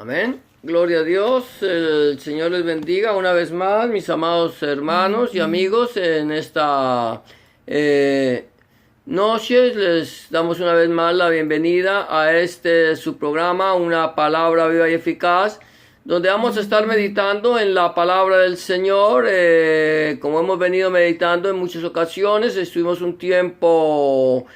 Amén. Gloria a Dios. El Señor les bendiga una vez más, mis amados hermanos y amigos. En esta noche les damos una vez más la bienvenida a su programa, Una Palabra Viva y Eficaz, donde vamos a estar meditando en la palabra del Señor. Como hemos venido meditando en muchas ocasiones, estuvimos un tiempo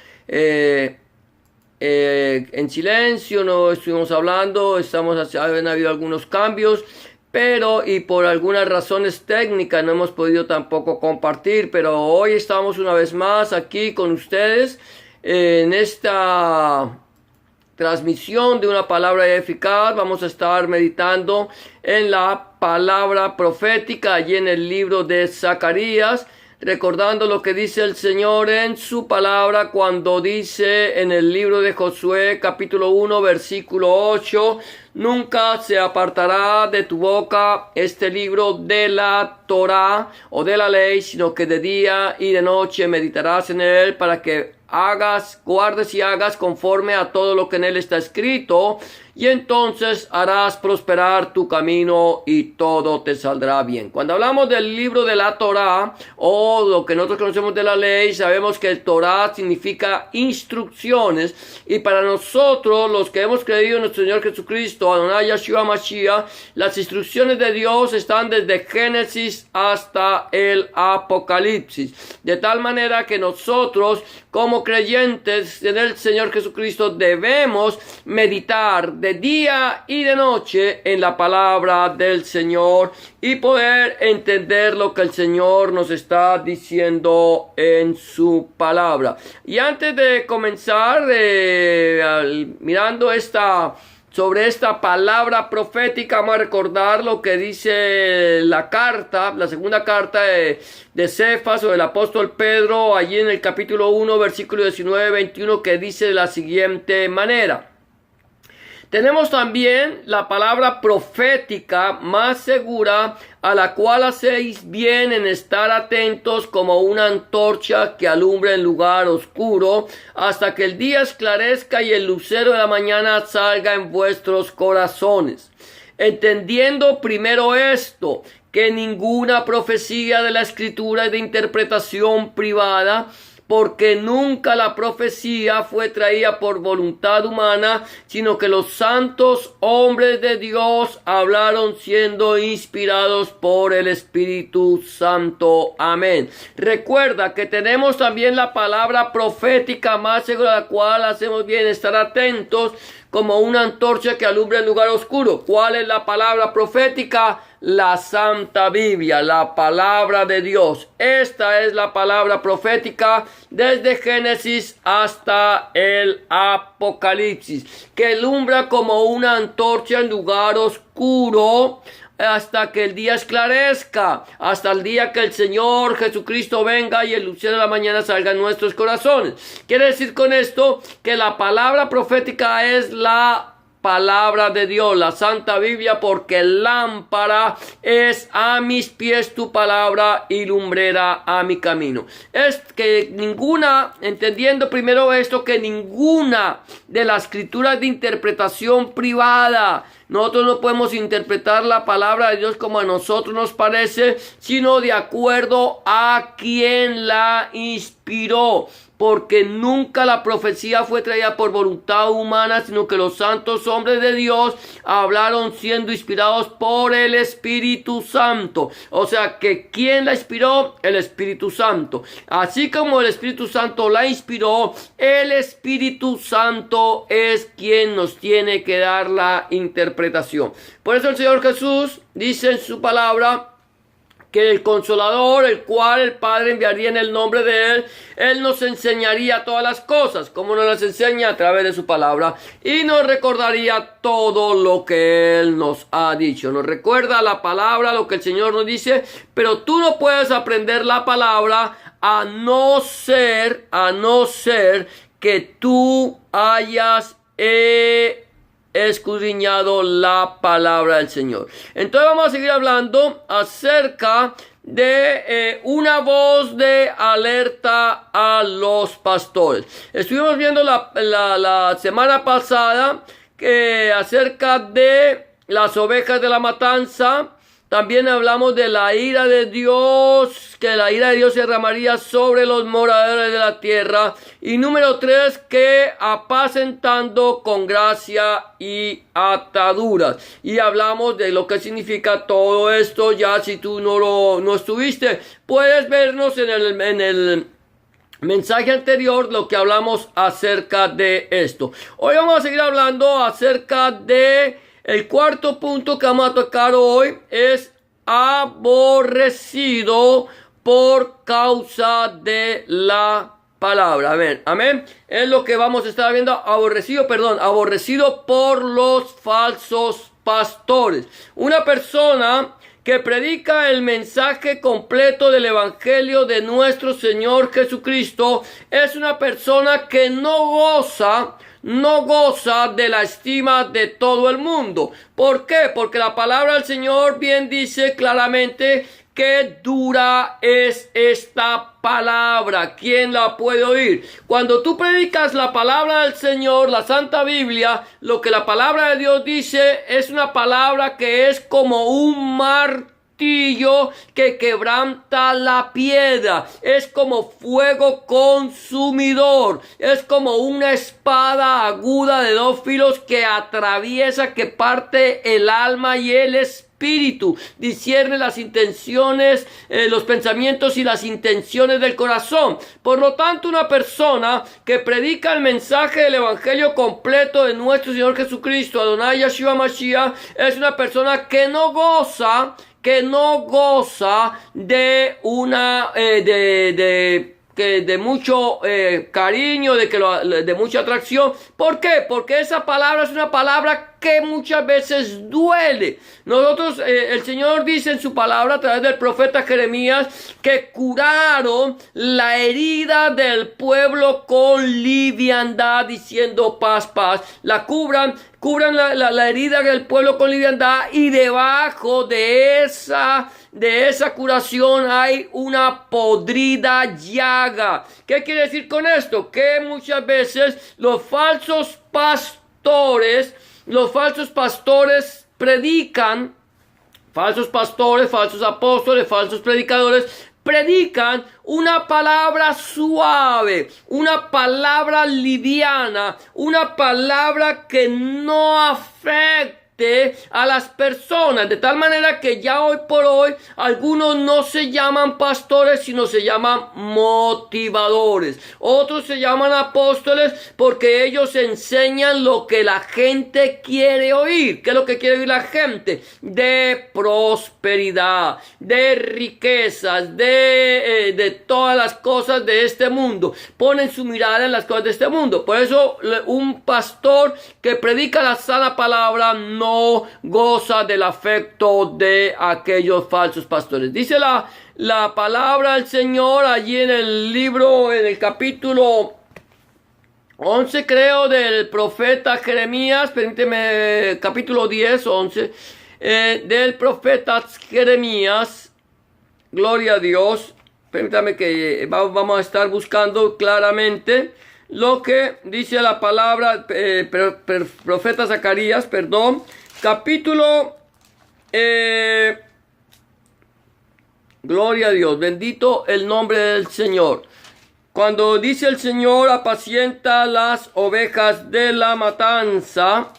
en silencio, no estuvimos hablando, han habido algunos cambios, pero y por algunas razones técnicas no hemos podido tampoco compartir, pero hoy estamos una vez más aquí con ustedes en esta transmisión de una palabra eficaz. Vamos a estar meditando en la palabra profética allí en el libro de Zacarías, recordando lo que dice el Señor en su palabra cuando dice en el libro de Josué capítulo 1 versículo 8: nunca se apartará de tu boca este libro de la Torá o de la ley, sino que de día y de noche meditarás en él, para que guardes y hagas conforme a todo lo que en él está escrito, y entonces harás prosperar tu camino y todo te saldrá bien. Cuando hablamos del libro de la Torá, o lo que nosotros conocemos de la ley, sabemos que el Torá significa instrucciones, y para nosotros, los que hemos creído en nuestro Señor Jesucristo, Adonai Yeshua Mashiach, las instrucciones de Dios están desde Génesis hasta el Apocalipsis, de tal manera que nosotros, como creyentes en el Señor Jesucristo, debemos meditar de día y de noche en la palabra del Señor y poder entender lo que el Señor nos está diciendo en su palabra. Y antes de comenzar mirando sobre esta palabra profética, vamos a recordar lo que dice la segunda carta de Cefas o del apóstol Pedro, allí en el capítulo 1, versículo 19-21, que dice de la siguiente manera: tenemos también la palabra profética más segura, a la cual hacéis bien en estar atentos como una antorcha que alumbra en lugar oscuro, hasta que el día esclarezca y el lucero de la mañana salga en vuestros corazones. Entendiendo primero esto, que ninguna profecía de la Escritura es de interpretación privada, porque nunca la profecía fue traída por voluntad humana, sino que los santos hombres de Dios hablaron siendo inspirados por el Espíritu Santo. Amén. Recuerda que tenemos también la palabra profética más segura, a la cual hacemos bien estar atentos como una antorcha que alumbra en lugar oscuro. ¿Cuál es la palabra profética? La Santa Biblia, la palabra de Dios. Esta es la palabra profética desde Génesis hasta el Apocalipsis, que alumbra como una antorcha en lugar oscuro, hasta que el día esclarezca, hasta el día que el Señor Jesucristo venga y el lucero de la mañana salga en nuestros corazones. Quiere decir con esto que la palabra profética es la palabra de Dios, la Santa Biblia, porque lámpara es a mis pies tu palabra y lumbrera a mi camino. Es que entendiendo primero esto, que ninguna de las escrituras de interpretación privada. Nosotros no podemos interpretar la palabra de Dios como a nosotros nos parece, sino de acuerdo a quien la inspiró. Porque nunca la profecía fue traída por voluntad humana, sino que los santos hombres de Dios hablaron siendo inspirados por el Espíritu Santo. O sea que ¿quién la inspiró? El Espíritu Santo. Así como el Espíritu Santo la inspiró, el Espíritu Santo es quien nos tiene que dar la interpretación. Por eso el Señor Jesús dice en su palabra que el Consolador, el cual el Padre enviaría en el nombre de Él nos enseñaría todas las cosas, como nos las enseña a través de su palabra, y nos recordaría todo lo que Él nos ha dicho. Nos recuerda la palabra, lo que el Señor nos dice, pero tú no puedes aprender la palabra a no ser que tú hayas escudriñado la palabra del Señor. Entonces vamos a seguir hablando acerca de una voz de alerta a los pastores. Estuvimos viendo la semana pasada acerca de las ovejas de la matanza. También hablamos de la ira de Dios, que la ira de Dios se derramaría sobre los moradores de la tierra. Y número 3, que apacentando con gracia y ataduras. Y hablamos de lo que significa todo esto. Ya si tú no estuviste, puedes vernos en el mensaje anterior lo que hablamos acerca de esto. Hoy vamos a seguir hablando acerca de el cuarto punto que vamos a tocar hoy. Es aborrecido por causa de la palabra. Amén. Amén. Es lo que vamos a estar viendo. Aborrecido por los falsos pastores. Una persona que predica el mensaje completo del evangelio de nuestro Señor Jesucristo es una persona que no goza de la estima de todo el mundo. ¿Por qué? Porque la palabra del Señor bien dice claramente que dura es esta palabra. ¿Quién la puede oír? Cuando tú predicas la palabra del Señor, la Santa Biblia, lo que la palabra de Dios dice es una palabra que es como un martillo que quebranta la piedra, es como fuego consumidor, es como una espada aguda de 2 filos que atraviesa, que parte el alma y el espíritu, discierne las intenciones, los pensamientos y las intenciones del corazón. Por lo tanto, una persona que predica el mensaje del evangelio completo de nuestro Señor Jesucristo, Adonai Yeshua Mashiach, es una persona que no goza de una de mucho cariño, de mucha atracción. ¿Por qué? Porque esa palabra es una palabra que muchas veces duele. Nosotros, el Señor dice en su palabra a través del profeta Jeremías que curaron la herida del pueblo con liviandad, diciendo paz, paz. Cubran la herida del pueblo con liviandad, y debajo de esa curación hay una podrida llaga. ¿Qué quiere decir con esto? Que muchas veces los falsos pastores predican, falsos pastores, falsos apóstoles, falsos predicadores, predican una palabra suave, una palabra liviana, una palabra que no afecta a las personas, de tal manera que ya hoy por hoy algunos no se llaman pastores, sino se llaman motivadores. Otros se llaman apóstoles porque ellos enseñan lo que la gente quiere oír. ¿Qué es lo que quiere oír la gente? De prosperidad, de riquezas, de todas las cosas de este mundo. Ponen su mirada en las cosas de este mundo. Por eso un pastor que predica la sana palabra no goza del afecto de aquellos falsos pastores. Dice la palabra del Señor allí en el libro, en el capítulo 11, creo, del profeta Jeremías. Permíteme, capítulo 10, 11, del profeta Jeremías. Gloria a Dios. Permítame que vamos a estar buscando claramente lo que dice la palabra, profeta Zacarías, capítulo, gloria a Dios, bendito el nombre del Señor. Cuando dice el Señor, apacienta las ovejas de la matanza,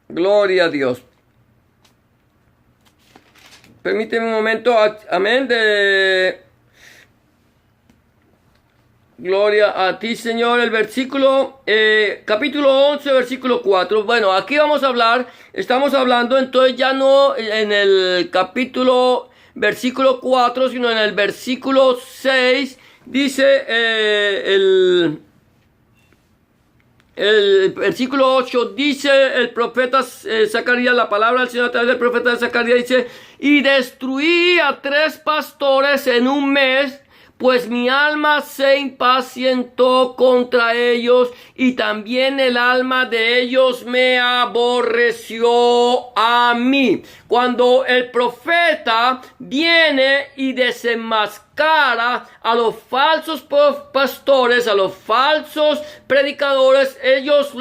gloria a Dios. Permíteme un momento, amén, gloria a ti, Señor. El versículo, capítulo 11, versículo 4. Bueno, aquí estamos hablando entonces ya no en el capítulo, versículo 4, sino en el versículo 6. Dice el versículo 8, dice el profeta Zacarías, la palabra del Señor a través del profeta Zacarías dice: y destruí a 3 pastores en un mes, pues mi alma se impacientó contra ellos y también el alma de ellos me aborreció a mí. Cuando el profeta viene y desenmascara a los falsos pastores, a los falsos predicadores, ellos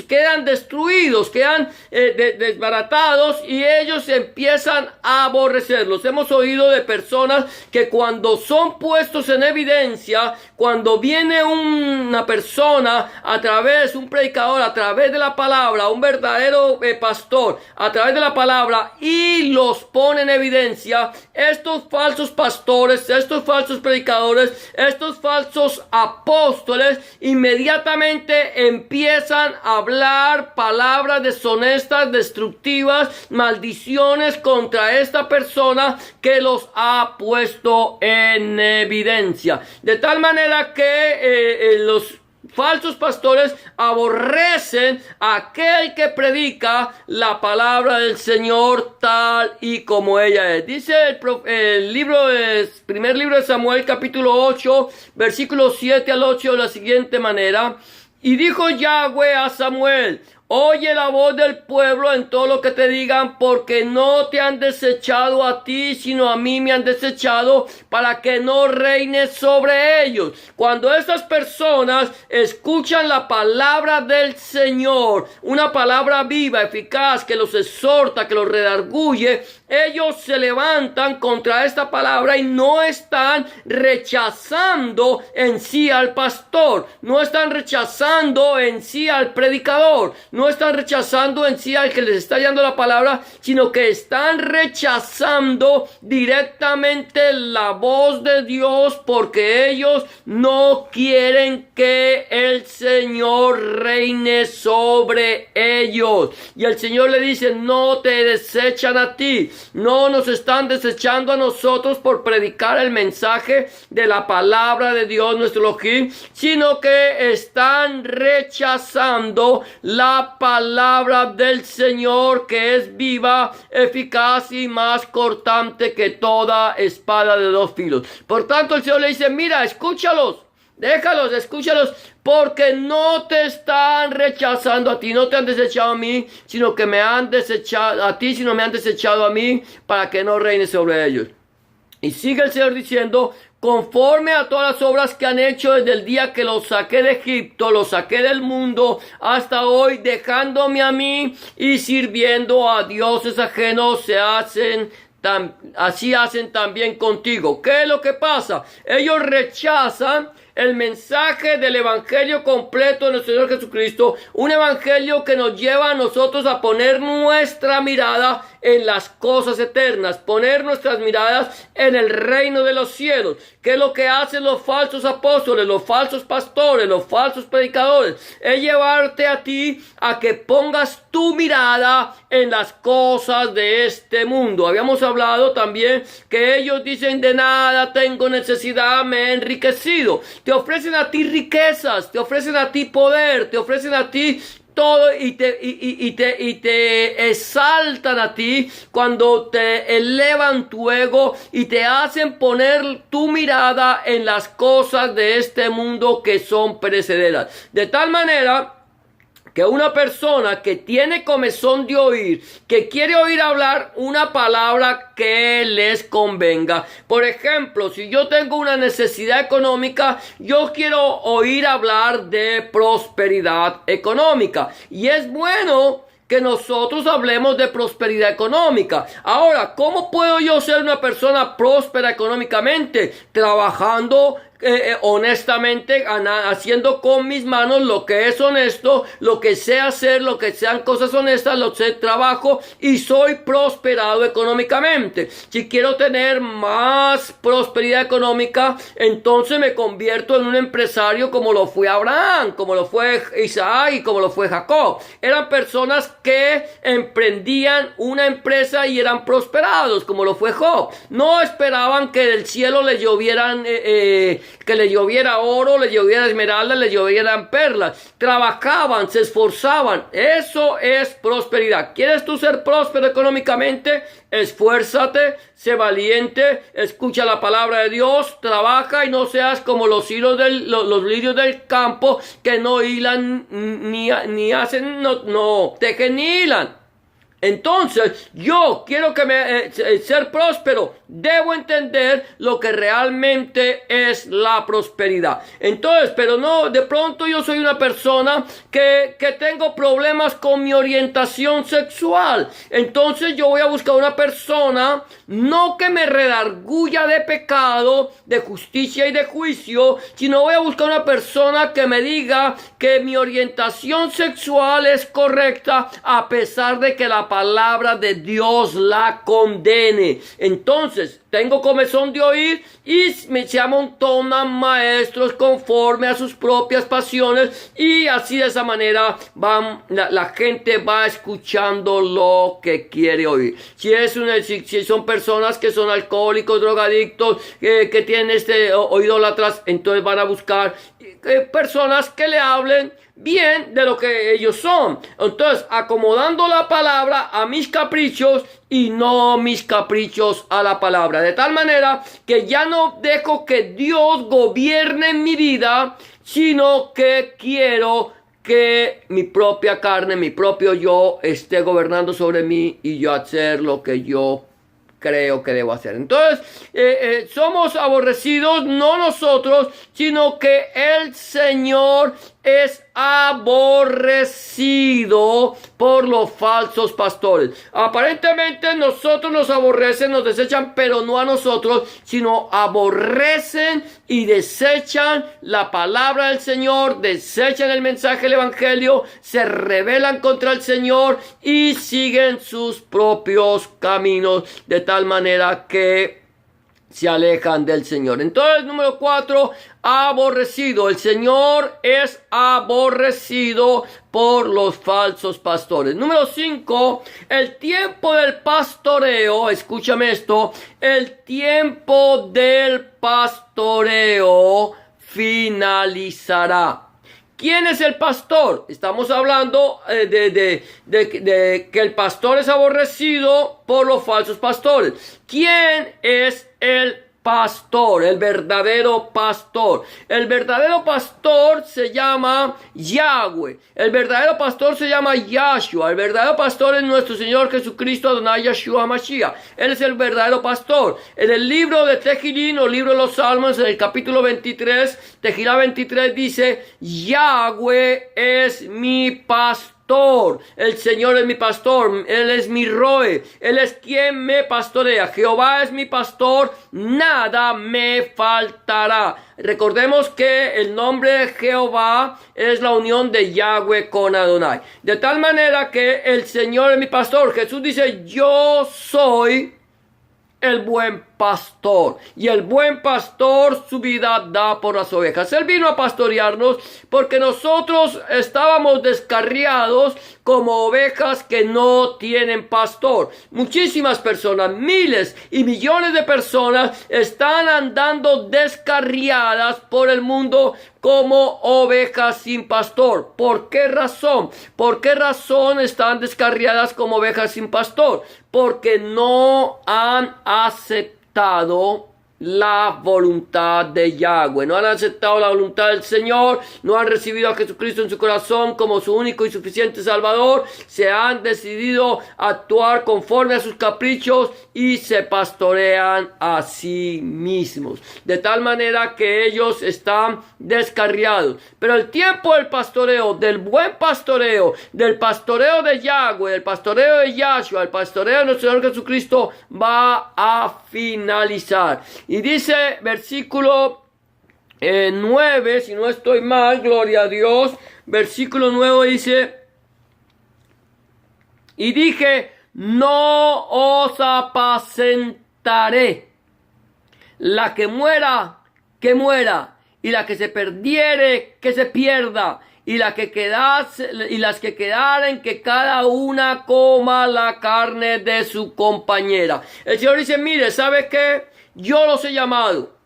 quedan destruidos, quedan desbaratados y ellos empiezan a aborrecerlos. Hemos oído de personas que cuando son puestos en evidencia, cuando viene una persona un predicador a través de la palabra, un verdadero pastor a través de la palabra y los pone en evidencia, estos falsos pastores, estos falsos predicadores, estos falsos apóstoles inmediatamente empiezan a hablar palabras deshonestas, destructivas, maldiciones contra esta persona que los ha puesto en evidencia. De tal manera que los falsos pastores aborrecen a aquel que predica la palabra del Señor tal y como ella es. Dice primer libro de Samuel, capítulo 8, versículos 7 al 8 de la siguiente manera. Y dijo Yahweh a Samuel: oye la voz del pueblo en todo lo que te digan, porque no te han desechado a ti, sino a mí me han desechado, para que no reines sobre ellos. Cuando estas personas escuchan la palabra del Señor, una palabra viva, eficaz, que los exhorta, que los redarguye, ellos se levantan contra esta palabra y no están rechazando en sí al pastor, no están rechazando en sí al predicador, no están rechazando en sí al que les está dando la palabra, sino que están rechazando directamente la voz de Dios, porque ellos no quieren que el Señor reine sobre ellos. Y el Señor le dice: no te desechan a ti, no nos están desechando a nosotros por predicar el mensaje de la palabra de Dios nuestro Elohim, sino que están rechazando la palabra del Señor, que es viva, eficaz y más cortante que toda espada de dos filos. Por tanto, el Señor le dice: mira, escúchalos, déjalos, escúchalos, porque no te están rechazando a ti, no te han desechado a mí, sino que me han desechado a ti, sino me han desechado a mí, para que no reine sobre ellos. Y sigue el Señor diciendo: conforme a todas las obras que han hecho desde el día que los saqué de Egipto, los saqué del mundo, hasta hoy, dejándome a mí y sirviendo a dioses ajenos, así hacen también contigo. ¿Qué es lo que pasa? Ellos rechazan el mensaje del evangelio completo de nuestro Señor Jesucristo, un evangelio que nos lleva a nosotros a poner nuestra mirada en las cosas eternas, poner nuestras miradas en el reino de los cielos. ¿Qué es lo que hacen los falsos apóstoles, los falsos pastores, los falsos predicadores? Es llevarte a ti a que pongas tu mirada en las cosas de este mundo. Habíamos hablado también que ellos dicen: de nada tengo necesidad, me he enriquecido. Te ofrecen a ti riquezas, te ofrecen a ti poder, te ofrecen a ti todo y te exaltan a ti cuando te elevan tu ego y te hacen poner tu mirada en las cosas de este mundo que son perecederas. De tal manera que una persona que tiene comezón de oír, que quiere oír hablar una palabra que les convenga. Por ejemplo, si yo tengo una necesidad económica, yo quiero oír hablar de prosperidad económica. Y es bueno que nosotros hablemos de prosperidad económica. Ahora, ¿cómo puedo yo ser una persona próspera económicamente? Trabajando honestamente, haciendo con mis manos lo que es honesto, lo que sé hacer, lo que sean cosas honestas, lo sé, trabajo y soy prosperado económicamente. Si quiero tener más prosperidad económica, entonces me convierto en un empresario, como lo fue Abraham, como lo fue Isaac y como lo fue Jacob. Eran personas que emprendían una empresa y eran prosperados, como lo fue Job. No esperaban que del cielo les llovieran que les lloviera oro, les lloviera esmeralda, les llovieran perlas. Trabajaban, se esforzaban. Eso es prosperidad. ¿Quieres tú ser próspero económicamente? Esfuérzate, sé valiente, escucha la palabra de Dios, trabaja y no seas como los lirios del campo que no hilan ni hacen, no tejen ni hilan. Entonces, yo quiero ser próspero. Debo entender lo que realmente es la prosperidad. Entonces, pero no, de pronto yo soy una persona que tengo problemas con mi orientación sexual. Entonces yo voy a buscar una persona, no que me redarguya de pecado, de justicia y de juicio, sino voy a buscar una persona que me diga que mi orientación sexual es correcta, a pesar de que la palabra de Dios la condene. Entonces, tengo comezón de oír y se amontonan maestros conforme a sus propias pasiones, y así de esa manera la gente va escuchando lo que quiere oír. Si son personas que son alcohólicos, drogadictos, que tienen o idólatras, entonces van a buscar personas que le hablen bien de lo que ellos son. Entonces, acomodando la palabra a mis caprichos y no mis caprichos a la palabra. De tal manera que ya no dejo que Dios gobierne mi vida, sino que quiero que mi propia carne, mi propio yo esté gobernando sobre mí y yo hacer lo que yo creo que debo hacer. Entonces, somos aborrecidos, no nosotros, sino que el Señor es aborrecido por los falsos pastores. Aparentemente nosotros nos aborrecen, nos desechan, pero no a nosotros, sino aborrecen y desechan la palabra del Señor, desechan el mensaje del Evangelio, se rebelan contra el Señor y siguen sus propios caminos, de tal manera que se alejan del Señor. Entonces, número 4, aborrecido. El Señor es aborrecido por los falsos pastores. Número 5, el tiempo del pastoreo, escúchame esto, el tiempo del pastoreo finalizará. ¿Quién es el pastor? Estamos hablando de que el pastor es aborrecido por los falsos pastores. ¿Quién es el pastor? El verdadero pastor. El verdadero pastor se llama Yahweh. El verdadero pastor se llama Yahshua. El verdadero pastor es nuestro Señor Jesucristo, Adonai Yahshua Mashiach. Él es el verdadero pastor. En el libro de Tejilín, o libro de los Salmos, en el capítulo 23, Tejilá 23 dice: Yahweh es mi pastor. El Señor es mi pastor, Él es mi roe, Él es quien me pastorea. Jehová es mi pastor, nada me faltará. Recordemos que el nombre de Jehová es la unión de Yahweh con Adonai. De tal manera que el Señor es mi pastor. Jesús dice: yo soy el buen pastor, y el buen pastor su vida da por las ovejas. Él vino a pastorearnos porque nosotros estábamos descarriados como ovejas que no tienen pastor. Muchísimas personas, miles y millones de personas están andando descarriadas por el mundo como ovejas sin pastor. ¿Por qué razón? ¿Por qué razón están descarriadas como ovejas sin pastor? Porque no han aceptado la voluntad de Yahweh, no han aceptado la voluntad del Señor, no han recibido a Jesucristo en su corazón como su único y suficiente Salvador, se han decidido actuar conforme a sus caprichos y se pastorean a sí mismos, de tal manera que ellos están descarriados. Pero el tiempo del pastoreo, del buen pastoreo, del pastoreo de Yahweh, el pastoreo de Yahshua, el pastoreo de nuestro Señor Jesucristo, va a finalizar. Y dice versículo 9, si no estoy mal, gloria a Dios, versículo 9 dice: y dije, no os apacentaré. La que muera, que muera, y la que se perdiere, que se pierda, y las que quedaren, que cada una coma la carne de su compañera. El Señor dice: mire, ¿sabe qué? Yo los he llamado.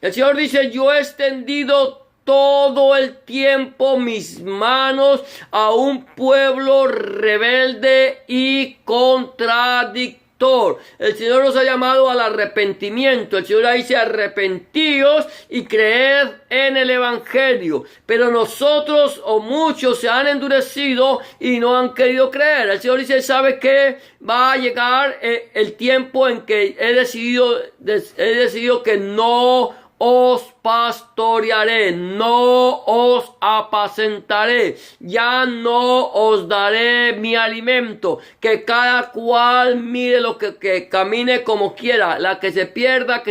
El Señor dice, yo he extendido todo el tiempo mis manos a un pueblo rebelde y contradictorio. El Señor nos ha llamado al arrepentimiento. El Señor dice, arrepentíos y creed en el Evangelio. Pero nosotros o muchos se han endurecido y no han querido creer. El Señor dice, ¿sabe qué? Va a llegar el tiempo en que he decidido que no os pastorearé, no os apacentaré, ya no os daré mi alimento, que cada cual mire lo que camine como quiera, la que se pierda,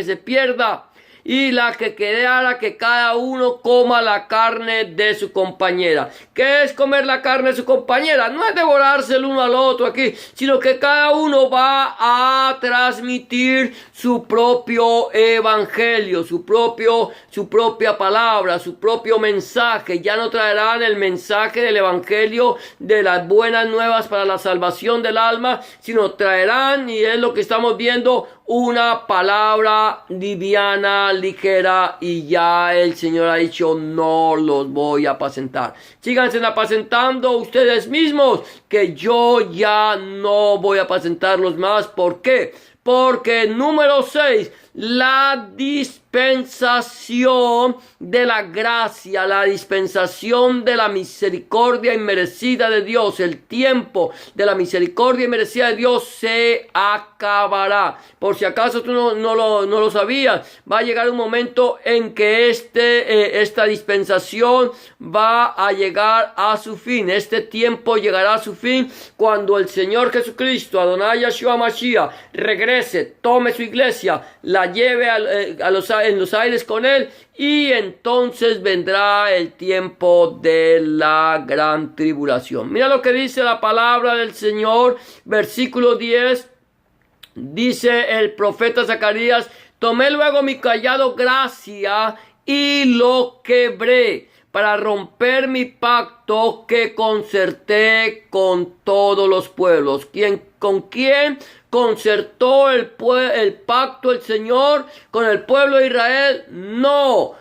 y la que quedara, que cada uno coma la carne de su compañera. ¿Qué es comer la carne de su compañera? No es devorarse el uno al otro aquí, sino que cada uno va a transmitir su propio evangelio, su propia palabra, su propio mensaje. Ya no traerán el mensaje del evangelio de las buenas nuevas para la salvación del alma, sino traerán, y es lo que estamos viendo, una palabra liviana, ligera, y ya el Señor ha dicho, no los voy a apacentar. Síganse apacentando ustedes mismos, que yo ya no voy a apacentarlos más. ¿Por qué? Porque número 6, la dispensación de la gracia, la dispensación de la misericordia inmerecida de Dios, el tiempo de la misericordia inmerecida de Dios se acabará. Por si acaso tú no lo sabías, va a llegar un momento en que esta dispensación va a llegar a su fin. Este tiempo llegará a su fin cuando el Señor Jesucristo, Adonai Yahshua Mashiach, regrese, tome su iglesia, la lleve en los aires con él, y entonces vendrá el tiempo de la gran tribulación. Mira lo que dice la palabra del Señor, versículo 10, dice el profeta Zacarías, tomé luego mi cayado gracia y lo quebré, para romper mi pacto que concerté con todos los pueblos. ¿Con quién concertó el pacto el Señor? ¿Con el pueblo de Israel? No.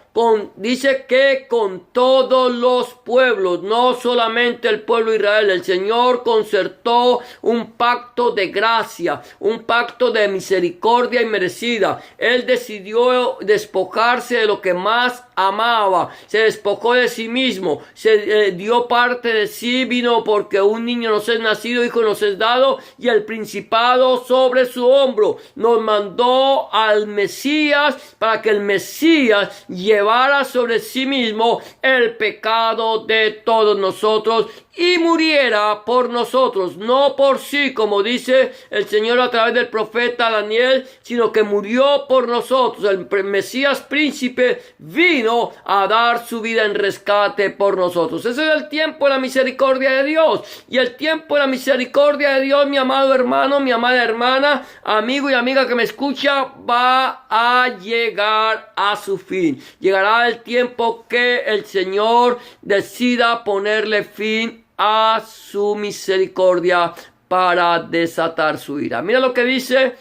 Dice que con todos los pueblos, no solamente el pueblo de Israel. El Señor concertó un pacto de gracia, un pacto de misericordia inmerecida. Él decidió despojarse de lo que más amaba, se despojó de sí mismo, se dio parte de sí, vino porque un niño nos es nacido, hijo nos es dado, y el principado sobre su hombro. Nos mandó al Mesías para que el Mesías llevara sobre sí mismo el pecado de todos nosotros y muriera por nosotros, no por sí, como dice el Señor a través del profeta Daniel, sino que murió por nosotros. El Mesías príncipe vino a dar su vida en rescate por nosotros. Ese es el tiempo de la misericordia de Dios. Y el tiempo de la misericordia de Dios, mi amado hermano, mi amada hermana, amigo y amiga que me escucha, va a llegar a su fin. Llegará el tiempo que el Señor decida ponerle fin a su misericordia para desatar su ira. Mira lo que dice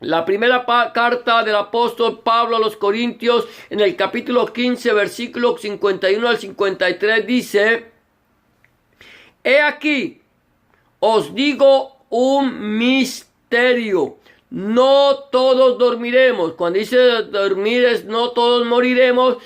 la primera carta del apóstol Pablo a los Corintios, en el capítulo 15, versículos 51 al 53, dice: he aquí, os digo un misterio. No todos dormiremos. Cuando dice dormir es no todos moriremos,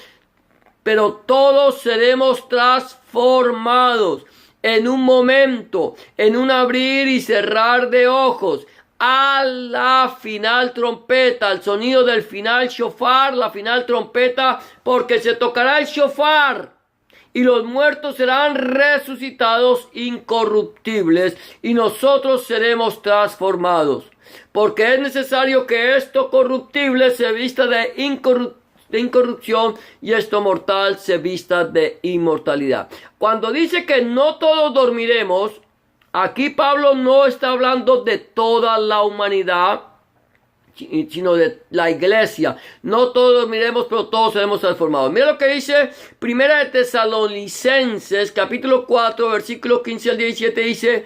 pero todos seremos transformados en un momento, en un abrir y cerrar de ojos, a la final trompeta, al sonido del final shofar, la final trompeta, porque se tocará el shofar y los muertos serán resucitados incorruptibles y nosotros seremos transformados, porque es necesario que esto corruptible se vista de incorrupción y esto mortal se vista de inmortalidad. Cuando dice que no todos dormiremos, aquí Pablo no está hablando de toda la humanidad, sino de la iglesia. No todos dormiremos, pero todos seremos transformados. Mira lo que dice Primera de Tesalonicenses, capítulo 4, versículo 15 al 17, dice: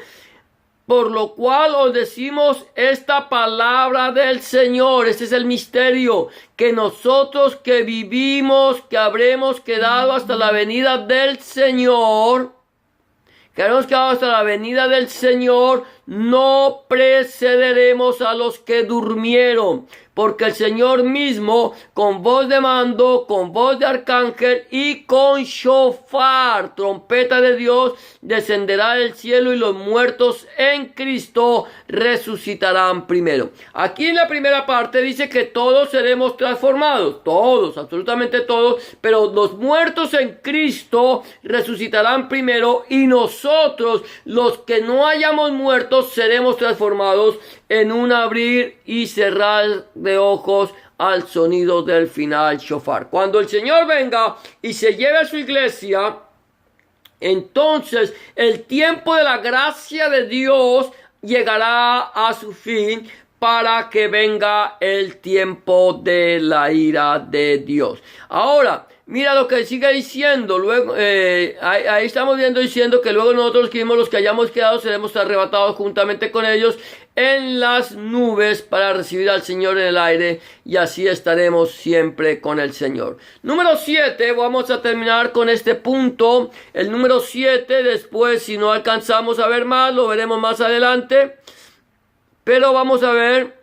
Por lo cual os decimos esta palabra del Señor. Este es el misterio, que nosotros que vivimos, que habremos quedado hasta la venida del Señor, no precederemos a los que durmieron, porque el Señor mismo, con voz de mando, con voz de arcángel y con shofar, trompeta de Dios, descenderá del cielo, y los muertos en Cristo resucitarán primero. Aquí en la primera parte dice que todos seremos transformados, todos, absolutamente todos, pero los muertos en Cristo resucitarán primero, y nosotros, los que no hayamos muerto, seremos transformados en un abrir y cerrar de ojos al sonido del final shofar. Cuando el Señor venga y se lleve a su iglesia, entonces el tiempo de la gracia de Dios llegará a su fin, para que venga el tiempo de la ira de Dios. Ahora, mira lo que sigue diciendo. Luego, ahí estamos viendo diciendo que luego nosotros los que hayamos quedado, seremos arrebatados juntamente con ellos en las nubes para recibir al Señor en el aire, y así estaremos siempre con el Señor. Número 7, vamos a terminar con este punto. El número 7, después, si no alcanzamos a ver más, lo veremos más adelante. Pero vamos a ver,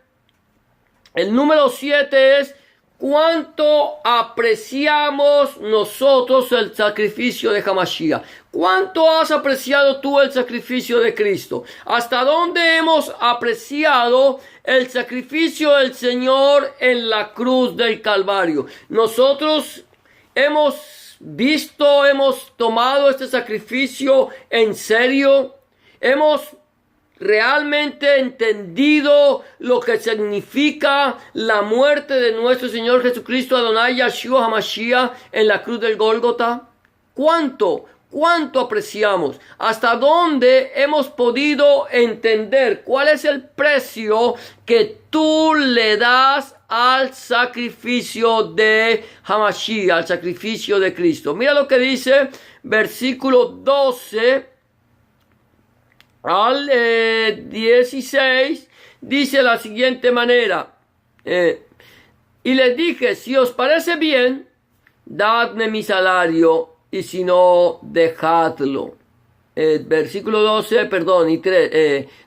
el número 7 es: ¿cuánto apreciamos nosotros el sacrificio de Hamashiach? ¿Cuánto has apreciado tú el sacrificio de Cristo? ¿Hasta dónde hemos apreciado el sacrificio del Señor en la cruz del Calvario? Nosotros hemos tomado este sacrificio en serio. Hemos realmente entendido lo que significa la muerte de nuestro Señor Jesucristo, Adonai Yahshua HaMashiach, en la cruz del Gólgota. ¿Cuánto apreciamos? ¿Hasta dónde hemos podido entender cuál es el precio que tú le das al sacrificio de Hamashiach, al sacrificio de Cristo? Mira lo que dice versículo 12 al 16, dice de la siguiente manera: y les dije, si os parece bien, dadme mi salario, y si no, dejadlo. Versículo 12, perdón,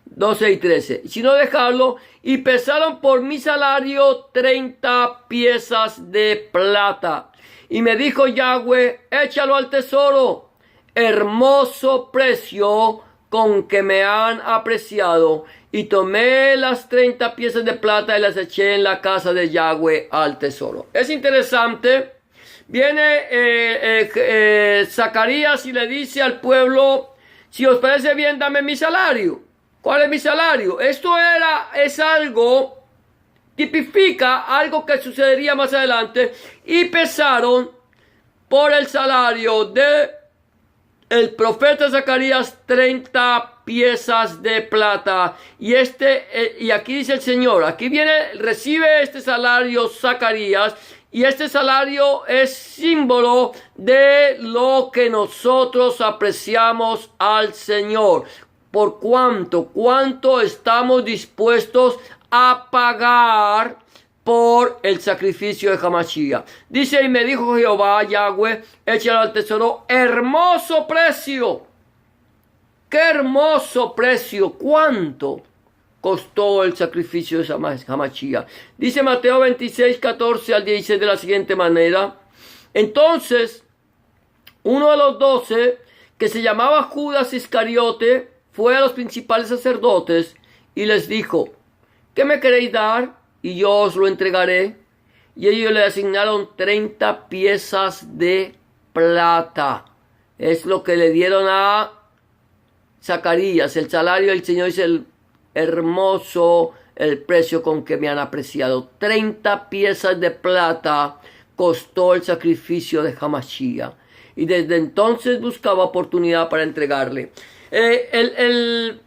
12 y 13. Si no, dejadlo. Y pesaron por mi salario 30 piezas de plata. Y me dijo Yahweh, échalo al tesoro, hermoso precio con que me han apreciado. Y tomé las 30 piezas de plata y las eché en la casa de Yahweh al tesoro. Es interesante. Viene Zacarías y le dice al pueblo: si os parece bien, dame mi salario. ¿Cuál es mi salario? Esto es algo, tipifica algo que sucedería más adelante. Y pesaron por el salario de el profeta Zacarías 30 piezas de plata. Y aquí dice el Señor, aquí recibe este salario Zacarías, y este salario es símbolo de lo que nosotros apreciamos al Señor. ¿Por cuánto estamos dispuestos a pagar por el sacrificio de Hamashiach? Dice: y me dijo Jehová, Yahweh, échalo al tesoro, hermoso precio. ¡Qué hermoso precio! ¿Cuánto costó el sacrificio de Hamashiach? Dice Mateo 26, 14 al 16 de la siguiente manera: entonces, uno de los 12, que se llamaba Judas Iscariote, fue a los principales sacerdotes y les dijo: ¿qué me queréis dar? Y yo os lo entregaré. Y ellos le asignaron 30 piezas de plata. Es lo que le dieron a Zacarías. El salario del Señor es el hermoso, el precio con que me han apreciado. 30 piezas de plata costó el sacrificio de Hamashiach. Y desde entonces buscaba oportunidad para entregarle. El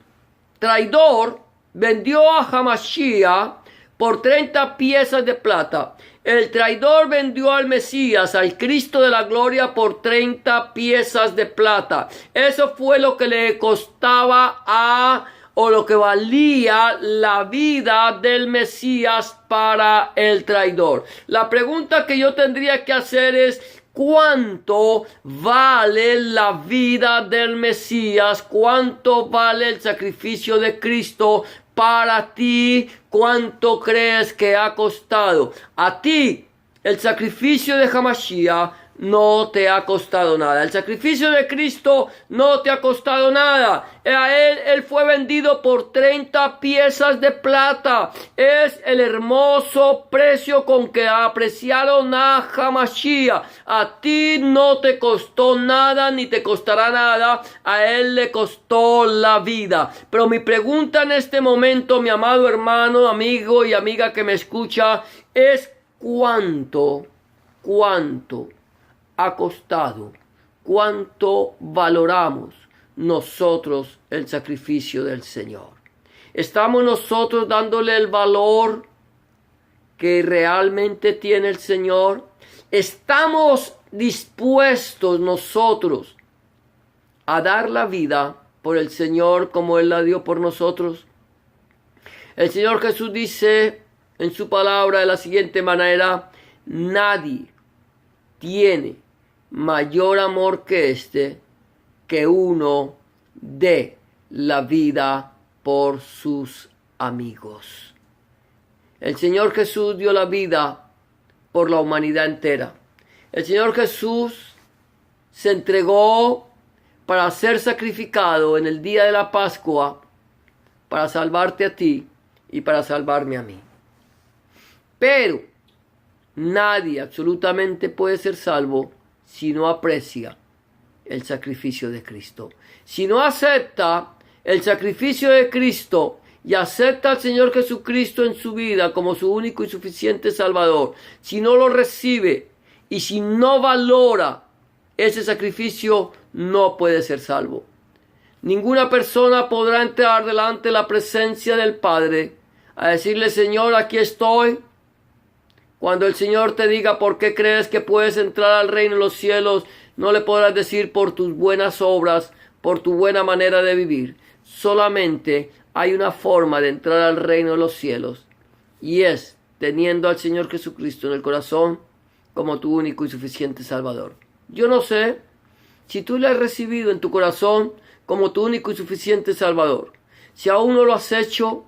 traidor vendió a Hamashiach por 30 piezas de plata. El traidor vendió al Mesías, al Cristo de la gloria, por 30 piezas de plata. Eso fue lo que le costaba a o lo que valía la vida del Mesías para el traidor. La pregunta que yo tendría que hacer es: ¿cuánto vale la vida del Mesías? ¿Cuánto vale el sacrificio de Cristo para ti? ¿Cuánto crees que ha costado? A ti, el sacrificio de Hamashiach no te ha costado nada. El sacrificio de Cristo no te ha costado nada. Él fue vendido por 30 piezas de plata. Es el hermoso precio con que apreciaron a Hamashiach. A ti no te costó nada ni te costará nada. A él le costó la vida. Pero mi pregunta en este momento, mi amado hermano, amigo y amiga que me escucha, es ¿cuánto ha costado? ¿Cuánto valoramos nosotros el sacrificio del Señor? ¿Estamos nosotros dándole el valor que realmente tiene el Señor? ¿Estamos dispuestos nosotros a dar la vida por el Señor como Él la dio por nosotros? El Señor Jesús dice en su palabra de la siguiente manera: nadie tiene mayor amor que este, que uno dé la vida por sus amigos. El Señor Jesús dio la vida por la humanidad entera. El Señor Jesús se entregó para ser sacrificado en el día de la Pascua, para salvarte a ti y para salvarme a mí. Pero nadie absolutamente puede ser salvo si no aprecia el sacrificio de Cristo. Si no acepta el sacrificio de Cristo y acepta al Señor Jesucristo en su vida como su único y suficiente Salvador, si no lo recibe y si no valora ese sacrificio, no puede ser salvo. Ninguna persona podrá entrar delante de la presencia del Padre a decirle: Señor, aquí estoy. Cuando el Señor te diga por qué crees que puedes entrar al reino de los cielos, no le podrás decir por tus buenas obras, por tu buena manera de vivir. Solamente hay una forma de entrar al reino de los cielos, y es teniendo al Señor Jesucristo en el corazón como tu único y suficiente Salvador. Yo no sé si tú le has recibido en tu corazón como tu único y suficiente Salvador. Si aún no lo has hecho,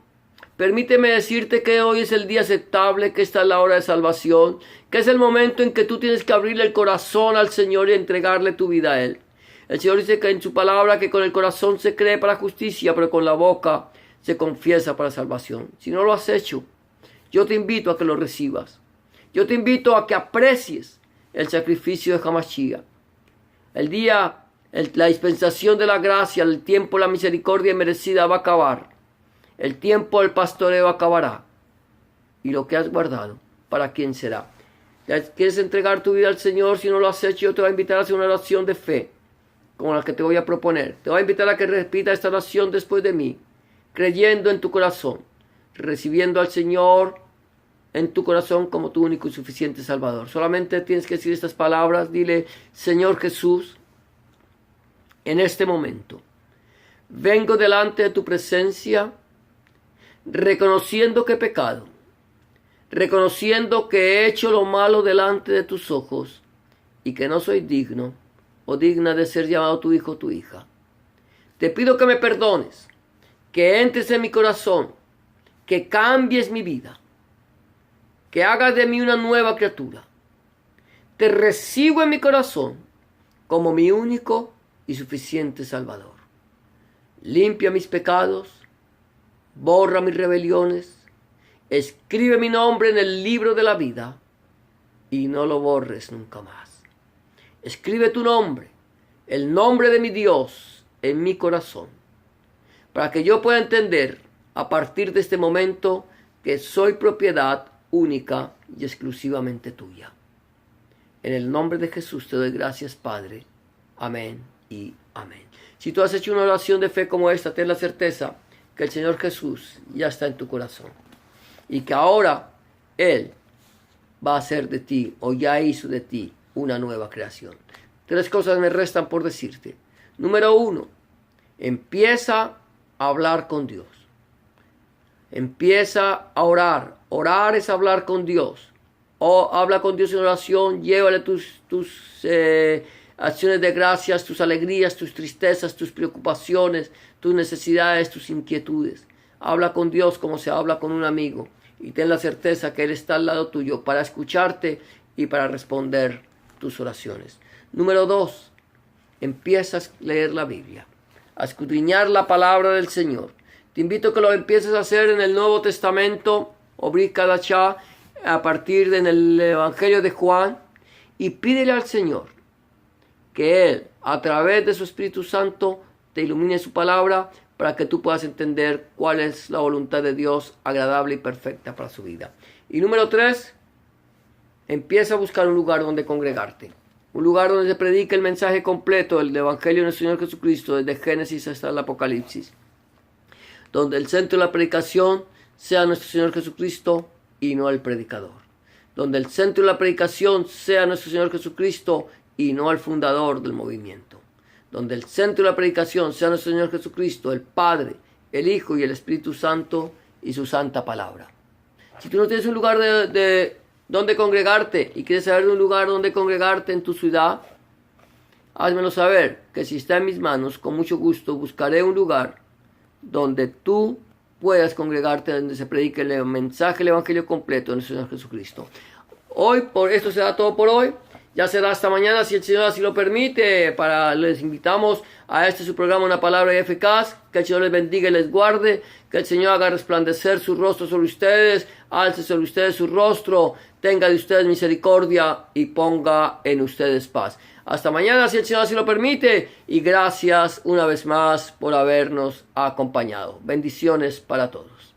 permíteme decirte que hoy es el día aceptable, que esta es la hora de salvación, que es el momento en que tú tienes que abrirle el corazón al Señor y entregarle tu vida a Él. El Señor dice que en su palabra que con el corazón se cree para justicia, pero con la boca se confiesa para salvación. Si no lo has hecho, yo te invito a que lo recibas. Yo te invito a que aprecies el sacrificio de Hamashiach. La dispensación de la gracia, el tiempo de la misericordia merecida va a acabar. El tiempo del pastoreo acabará. Y lo que has guardado, ¿para quién será? ¿Quieres entregar tu vida al Señor? Si no lo has hecho, yo te voy a invitar a hacer una oración de fe, como la que te voy a proponer. Te voy a invitar a que repitas esta oración después de mí, creyendo en tu corazón, recibiendo al Señor en tu corazón como tu único y suficiente Salvador. Solamente tienes que decir estas palabras. Dile: Señor Jesús, en este momento vengo delante de tu presencia, reconociendo que he pecado, reconociendo que he hecho lo malo delante de tus ojos y que no soy digno o digna de ser llamado tu hijo o tu hija. Te pido que me perdones, que entres en mi corazón, que cambies mi vida, que hagas de mí una nueva criatura. Te recibo en mi corazón como mi único y suficiente Salvador. Limpia mis pecados, borra mis rebeliones, escribe mi nombre en el libro de la vida y no lo borres nunca más. Escribe tu nombre, el nombre de mi Dios, en mi corazón, para que yo pueda entender a partir de este momento que soy propiedad única y exclusivamente tuya. En el nombre de Jesús te doy gracias, Padre. Amén y amén. Si tú has hecho una oración de fe como esta, ten la certeza que el Señor Jesús ya está en tu corazón y que ahora Él va a hacer de ti, o ya hizo de ti, una nueva creación. 3 cosas me restan por decirte. Número 1, empieza a hablar con Dios. Empieza a orar. Orar es hablar con Dios. O habla con Dios en oración. Llévale tus acciones de gracias, tus alegrías, tus tristezas, tus preocupaciones, tus necesidades, tus inquietudes. Habla con Dios como se habla con un amigo. Y ten la certeza que Él está al lado tuyo para escucharte y para responder tus oraciones. Número 2. Empiezas a leer la Biblia, a escudriñar la palabra del Señor. Te invito a que lo empieces a hacer en el Nuevo Testamento, Obrit Kadashah, a partir del Evangelio de Juan, y pídele al Señor que Él, a través de su Espíritu Santo, te ilumine su palabra para que tú puedas entender cuál es la voluntad de Dios agradable y perfecta para su vida. Y número 3, empieza a buscar un lugar donde congregarte. Un lugar donde se predique el mensaje completo del Evangelio del Señor Jesucristo, desde Génesis hasta el Apocalipsis. Donde el centro de la predicación sea nuestro Señor Jesucristo y no el predicador. Donde el centro de la predicación sea nuestro Señor Jesucristo y no el fundador del movimiento. Donde el centro de la predicación sea nuestro Señor Jesucristo, el Padre, el Hijo y el Espíritu Santo y su santa palabra. Si tú no tienes un lugar donde congregarte y quieres saber de un lugar donde congregarte en tu ciudad, házmelo saber, que si está en mis manos, con mucho gusto buscaré un lugar donde tú puedas congregarte, donde se predique el mensaje, el Evangelio completo de nuestro Señor Jesucristo. Hoy, por esto será todo por hoy. Ya será hasta mañana, si el Señor así lo permite. Les invitamos a su programa Una Palabra Eficaz. Que el Señor les bendiga y les guarde. Que el Señor haga resplandecer su rostro sobre ustedes. Alce sobre ustedes su rostro. Tenga de ustedes misericordia y ponga en ustedes paz. Hasta mañana, si el Señor así lo permite. Y gracias una vez más por habernos acompañado. Bendiciones para todos.